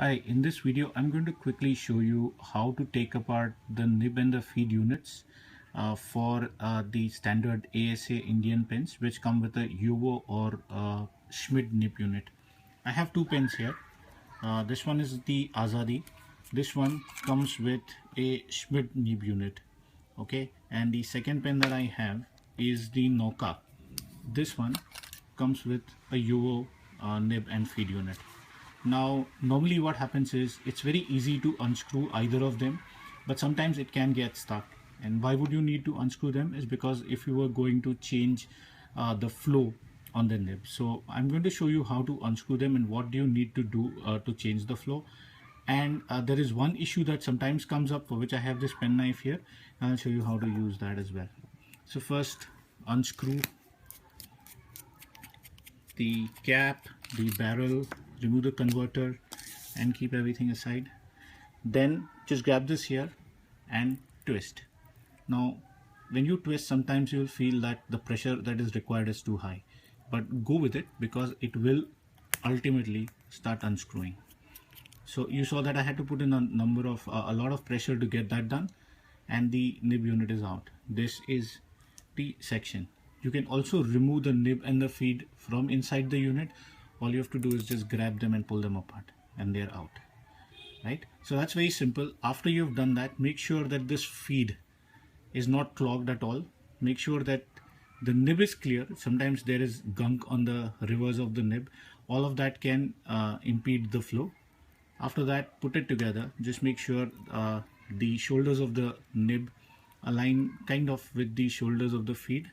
Hi, in this video I'm going to quickly show you how to take apart the nib and the feed units for the standard ASA Indian pens which come with a JoWo or Schmidt nib unit. I have two pens here. This one is the Azadi. This one comes with a Schmidt nib unit. Okay, and the second pen that I have is the Noka. This one comes with a JoWo nib and feed unit. Now, normally what happens is it's very easy to unscrew either of them, but sometimes it can get stuck. And why would you need to unscrew them is because if you were going to change the flow on the nib. So I'm going to show you how to unscrew them and what do you need to do to change the flow. And there is one issue that sometimes comes up, for which I have this pen knife here, and I'll show you how to use that as well. So first, unscrew the cap, the barrel, remove the converter and keep everything aside. Then just grab this here and twist. Now when you twist, sometimes you'll feel that the pressure that is required is too high, but go with it because it will ultimately start unscrewing. So you saw that I had to put in a lot of pressure to get that done, and the nib unit is out. This is the section. You can also remove the nib and the feed from inside the unit. All you have to do is just grab them and pull them apart and they're out, right? So that's very simple. After you've done that, make sure that this feed is not clogged at all. Make sure that the nib is clear. Sometimes there is gunk on the reverse of the nib. All of that can impede the flow. After that, put it together. Just make sure the shoulders of the nib align kind of with the shoulders of the feed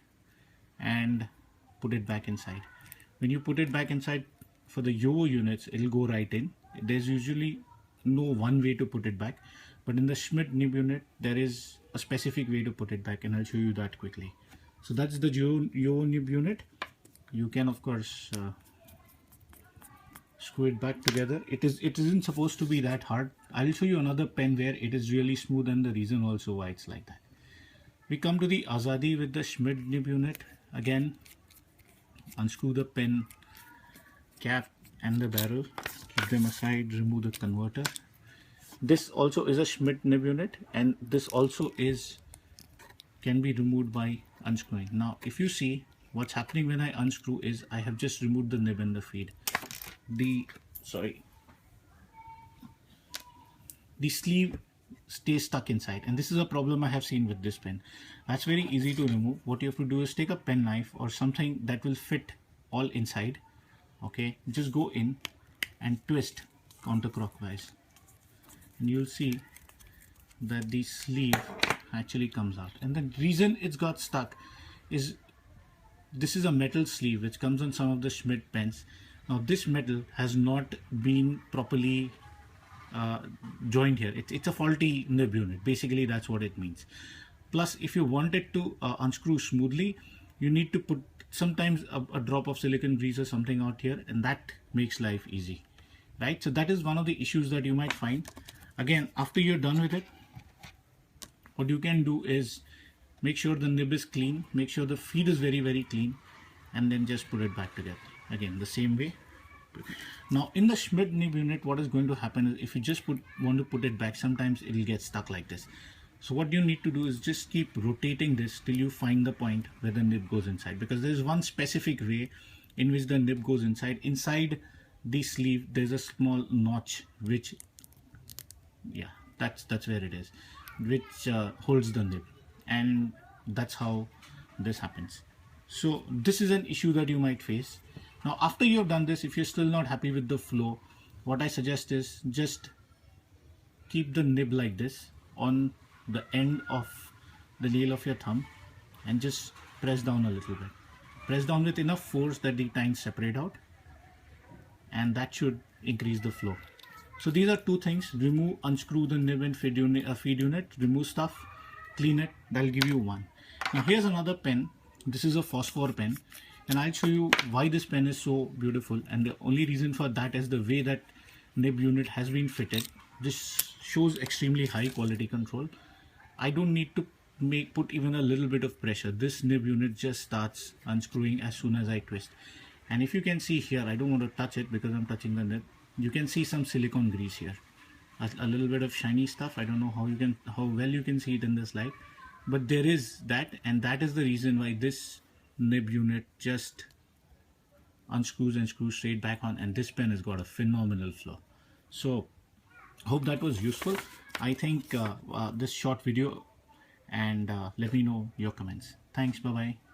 and put it back inside. When you put it back inside, for the JoWo units, it'll go right in. There's usually no one way to put it back, but in the Schmidt nib unit, there is a specific way to put it back, and I'll show you that quickly. So that's the JoWo nib unit. You can, of course, screw it back together. It isn't supposed to be that hard. I'll show you another pen where it is really smooth, and the reason also why it's like that. We come to the Azadi with the Schmidt nib unit. Again, unscrew the pen cap and the barrel, keep them aside, remove the converter. This also is a Schmidt nib unit, and this also can be removed by unscrewing. Now if you see, what's happening when I unscrew is I have just removed the nib and the feed. The sleeve stays stuck inside, and this is a problem I have seen with this pen. That's very easy to remove. What you have to do is take a pen knife or something that will fit all inside. Okay, just go in and twist counterclockwise, and you'll see that the sleeve actually comes out. And the reason it's got stuck is this is a metal sleeve which comes on some of the Schmidt pens. Now this metal has not been properly joined here. It's a faulty nib unit. Basically that's what it means. Plus, if you want it to unscrew smoothly, you need to put sometimes a drop of silicone grease or something out here, and that makes life easy, right? So that is one of the issues that you might find. Again, after you're done with it, what you can do is make sure the nib is clean, make sure the feed is very clean, and then just put it back together again the same way. Now in the Schmidt nib unit, what is going to happen is if you just want to put it back, sometimes it will get stuck like this. So what you need to do is just keep rotating this till you find the point where the nib goes inside, because there is one specific way in which the nib goes inside. Inside the sleeve there's a small notch which, yeah, that's where it is, which holds the nib, and that's how this happens. So this is an issue that you might face. Now after you have done this, if you're still not happy with the flow, what I suggest is just keep the nib like this on the end of the nail of your thumb and just press down a little bit. Press down with enough force that the tines separate out, and that should increase the flow. So these are two things: remove, unscrew the nib and feed unit, remove stuff, clean it. That'll give you one. Now here's another pen. This is a phosphor pen, and I'll show you why this pen is so beautiful, and the only reason for that is the way that nib unit has been fitted. This shows extremely high quality control. I don't need to put even a little bit of pressure. This nib unit just starts unscrewing as soon as I twist. And if you can see here, I don't want to touch it because I'm touching the nib. You can see some silicone grease here, a little bit of shiny stuff. I don't know how well you can see it in this light, but there is that, and that is the reason why this nib unit just unscrews and screws straight back on, and this pen has got a phenomenal flow. So hope that was useful. I think this short video, and let me know your comments. Thanks. Bye bye.